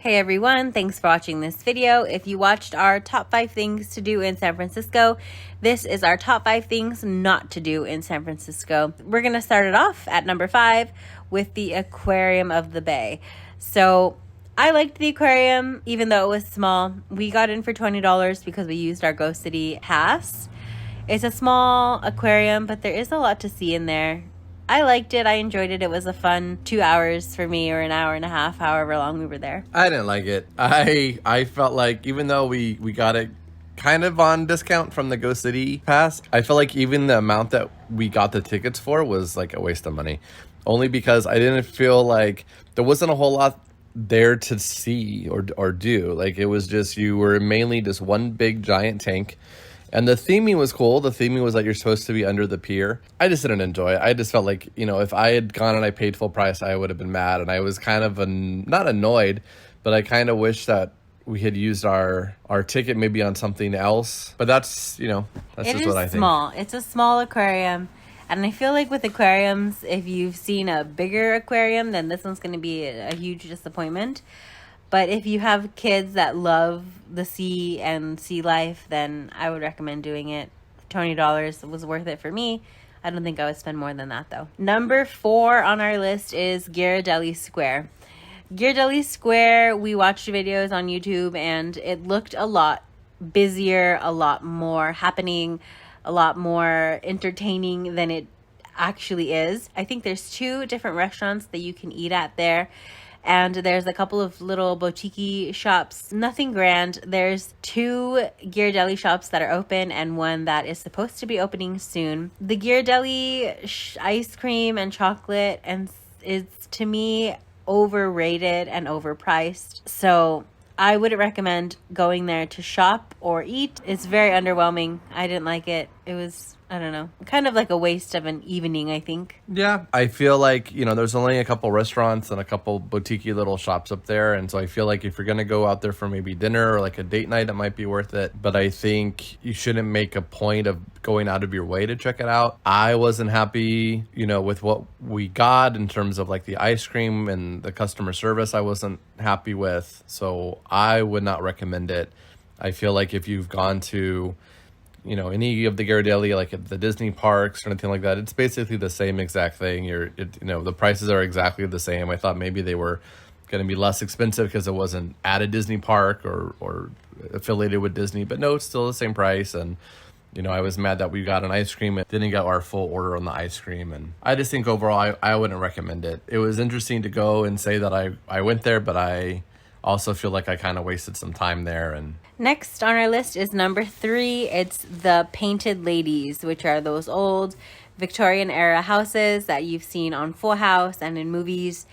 Hey everyone, thanks for watching this video. If you watched our top 5 things to do in San Francisco, this is our top 5 things not to do in San Francisco. We're gonna start it off at number 5 with the Aquarium of the Bay. So I liked the aquarium, even though it was small. We got in for $20 because we used our Go City pass. It's a small aquarium, but there is a lot to see in there. I liked it. I enjoyed it. It was a fun 2 hours for me, or an hour and a half, however long we were there. I didn't like it. I felt like even though we got it kind of on discount from the Go City pass, I felt like even the amount that we got the tickets for was like a waste of money. Only because I didn't feel like there wasn't a whole lot there to see or do. Like it was just, you were mainly just one big giant tank. And the theming was cool. The theming was that you're supposed to be under the pier. I just didn't enjoy it. I just felt like, if I had gone and I paid full price, I would have been mad. And I was kind of not annoyed, but I kind of wish that we had used our ticket maybe on something else. But that's just what I think. It is small. It's a small aquarium. And I feel like with aquariums, if you've seen a bigger aquarium, then this one's going to be a huge disappointment. But if you have kids that love the sea and sea life, then I would recommend doing it. $20 was worth it for me. I don't think I would spend more than that, though. Number 4 on our list is Deli Square. Deli Square, we watched videos on YouTube, and it looked a lot busier, a lot more happening, a lot more entertaining than it actually is. I think there's 2 different restaurants that you can eat at there. And there's a couple of little boutique shops, nothing grand. There's 2 Deli shops that are open and one that is supposed to be opening soon. The Deli ice cream and chocolate is, to me, overrated and overpriced. So I wouldn't recommend going there to shop or eat. It's very underwhelming. I didn't like it. It was, I don't know, kind of like a waste of an evening, I think. Yeah, I feel like, there's only a couple restaurants and a couple boutique little shops up there. And so I feel like if you're going to go out there for maybe dinner or like a date night, it might be worth it. But I think you shouldn't make a point of going out of your way to check it out. I wasn't happy, with what we got in terms of like the ice cream and the customer service. I wasn't happy with. So I would not recommend it. I feel like if you've gone to any of the Deli, like at the Disney parks or anything like that, it's basically the same exact thing. The prices are exactly the same. I thought maybe they were going to be less expensive because it wasn't at a Disney park or affiliated with Disney, but no, it's still the same price. And I was mad that we got an ice cream and didn't get our full order on the ice cream. And I just think overall, I wouldn't recommend it. It was interesting to go and say that I went there, but I also feel like I kind of wasted some time there. And next on our list is number 3. It's the Painted Ladies, which are those old Victorian era houses that you've seen on Full House and in movies.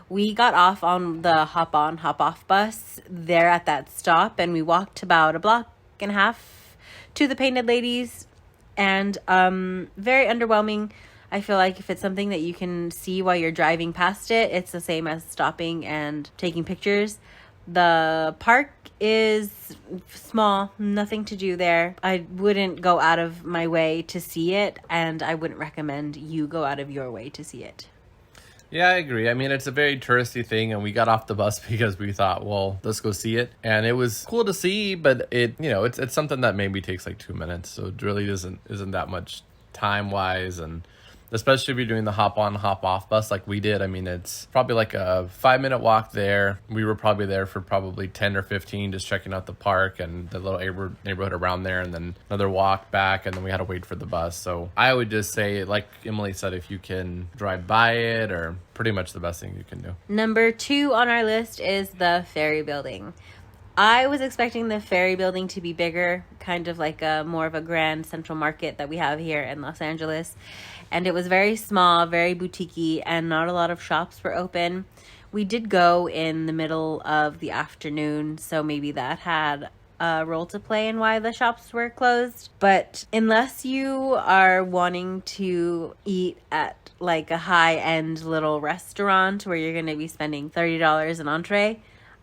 We got off on the hop on, hop off bus there at that stop, and we walked about a block and a half to the Painted Ladies, and very underwhelming. I feel like if it's something that you can see while you're driving past it, it's the same as stopping and taking pictures. The park is small, nothing to do there. I wouldn't go out of my way to see it, and I wouldn't recommend you go out of your way to see it. yeah, I agree. I mean, it's a very touristy thing, and we got off the bus because we thought, well, let's go see it. And it was cool to see, but it's something that maybe takes like 2 minutes. So it really isn't that much time wise, and especially if you're doing the hop on, hop off bus like we did. I mean, it's probably like a 5-minute walk there. We were probably there for probably 10 or 15, just checking out the park and the little neighborhood around there, and then another walk back, and then we had to wait for the bus. So I would just say, like Emily said, if you can drive by it, or pretty much the best thing you can do. Number 2 on our list is the Ferry Building. I was expecting the Ferry Building to be bigger, kind of like more of a grand central market that we have here in Los Angeles. And it was very small, very boutique-y, and not a lot of shops were open. We did go in the middle of the afternoon, so maybe that had a role to play in why the shops were closed. But unless you are wanting to eat at like a high-end little restaurant where you're going to be spending $30 an entree,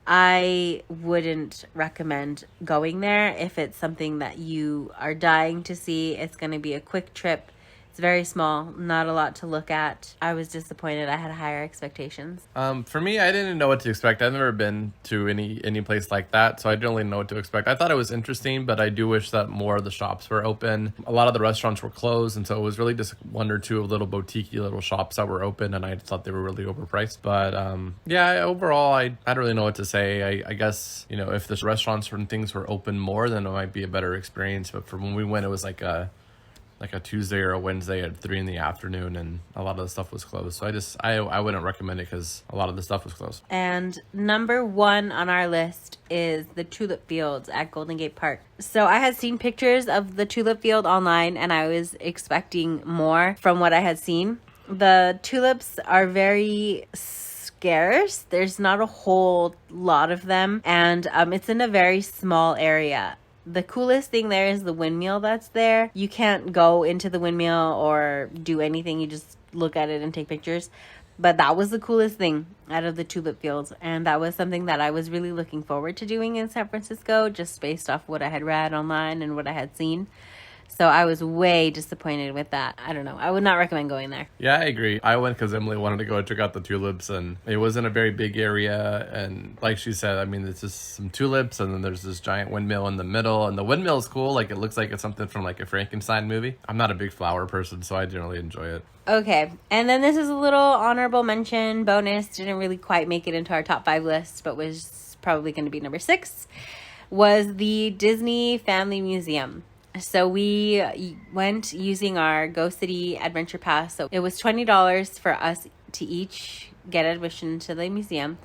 I wouldn't recommend going there. If it's something that you are dying to see, it's going to be a quick trip. It's very small, not a lot to look at. I was disappointed. I had higher expectations. For me, I didn't know what to expect. I've never been to any place like that, so I didn't really know what to expect. I thought it was interesting, but I do wish that more of the shops were open. A lot of the restaurants were closed, and so it was really just one or two little boutique little shops that were open, and I thought they were really overpriced. But yeah, overall, I don't really know what to say. I guess, you know, if the restaurants and things were open more, then it might be a better experience. But for when we went, it was like a Tuesday or a Wednesday at 3 p.m, and a lot of the stuff was closed. So I wouldn't recommend it because a lot of the stuff was closed. And number 1 on our list is the Tulip Fields at Golden Gate Park. So I had seen pictures of the Tulip Field online, and I was expecting more from what I had seen. The tulips are very scarce. There's not a whole lot of them, and it's in a very small area. The coolest thing there is the windmill that's there. You can't go into the windmill or do anything. You just look at it and take pictures. But that was the coolest thing out of the Tulip Fields. And that was something that I was really looking forward to doing in San Francisco, just based off what I had read online and what I had seen. So I was way disappointed with that. I don't know. I would not recommend going there. Yeah, I agree. I went because Emily wanted to go check out the tulips, and it wasn't a very big area. And like she said, I mean, it's just some tulips, and then there's this giant windmill in the middle. And the windmill is cool. Like, it looks like it's something from like a Frankenstein movie. I'm not a big flower person, so I generally enjoy it. Okay, and then this is a little honorable mention bonus. Didn't really quite make it into our top 5 list, but was probably going to be number 6. Was the Disney Family Museum. So we went using our Go City Adventure Pass. So it was $20 for us to each get admission to the museum.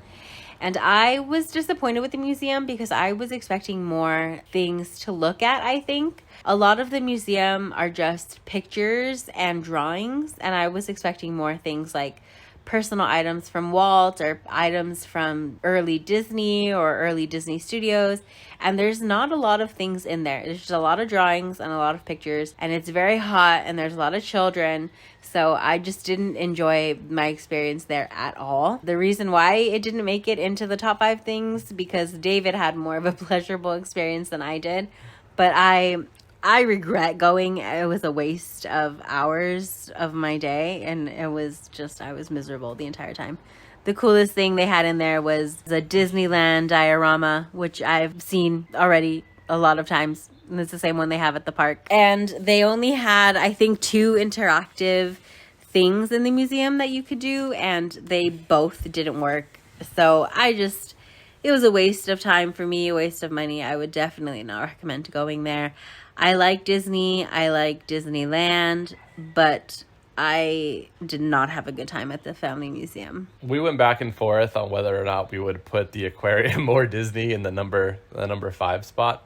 And I was disappointed with the museum because I was expecting more things to look at, I think. A lot of the museum are just pictures and drawings, and I was expecting more things like personal items from Walt or items from early Disney or early Disney Studios. And there's not a lot of things in there. There's just a lot of drawings and a lot of pictures, and it's very hot and there's a lot of children. So I just didn't enjoy my experience there at all. The reason why it didn't make it into the top 5 things, because David had more of a pleasurable experience than I did. But I regret going. It was a waste of hours of my day, and it was just, I was miserable the entire time. The coolest thing they had in there was the Disneyland diorama, which I've seen already a lot of times. And it's the same one they have at the park. And they only had, I think, 2 interactive things in the museum that you could do, and they both didn't work. So it was a waste of time for me, a waste of money. I would definitely not recommend going there. I like Disney, I like Disneyland, but I did not have a good time at the Family Museum. We went back and forth on whether or not we would put the Aquarium or Disney in the number 5 spot.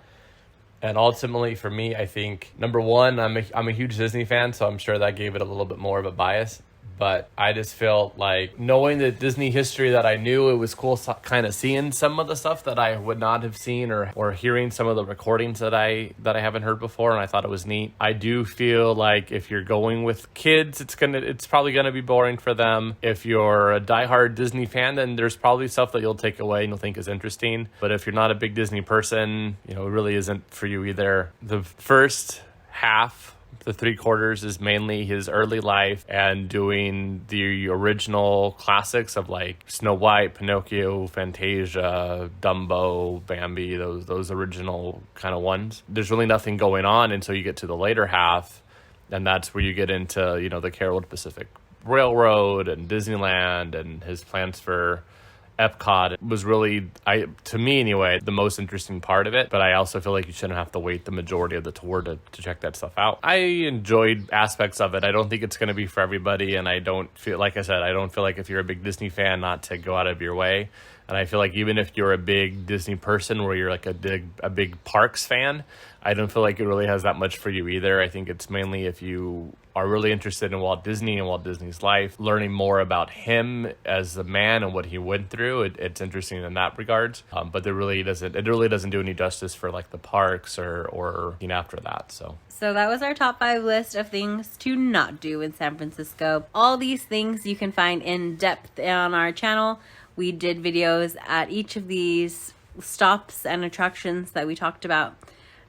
And ultimately, for me, I think, number 1, I'm a huge Disney fan, so I'm sure that gave it a little bit more of a bias. But I just felt like, knowing the Disney history that I knew, it was cool kind of seeing some of the stuff that I would not have seen, or hearing some of the recordings that I haven't heard before, and I thought it was neat. I do feel like if you're going with kids, it's probably gonna be boring for them. If you're a diehard Disney fan, then there's probably stuff that you'll take away and you'll think is interesting. But if you're not a big Disney person, it really isn't for you either. The first half, the 3/4 is mainly his early life and doing the original classics of like Snow White, Pinocchio, Fantasia, Dumbo, Bambi, those original kind of ones. There's really nothing going on until you get to the later half, and that's where you get into, the Carol Pacific Railroad and Disneyland and his plans for Epcot. Was really, to me anyway, the most interesting part of it. But I also feel like you shouldn't have to wait the majority of the tour to check that stuff out. I enjoyed aspects of it. I don't think it's going to be for everybody, and I don't feel like if you're a big Disney fan, not to go out of your way. And I feel like even if you're a big Disney person, where you're like a big parks fan, I don't feel like it really has that much for you either. I think it's mainly if you are really interested in Walt Disney and Walt Disney's life, learning more about him as a man and what he went through. It's interesting in that regards. But it really doesn't do any justice for like the parks or after that. So that was our top 5 list of things to not do in San Francisco. All these things you can find in depth on our channel. We did videos at each of these stops and attractions that we talked about.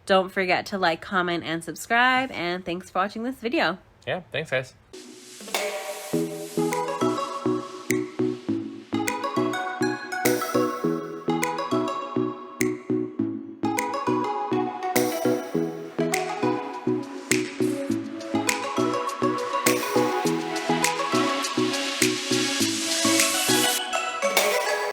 Don't forget to like, comment, and subscribe. And thanks for watching this video. Yeah, thanks, guys.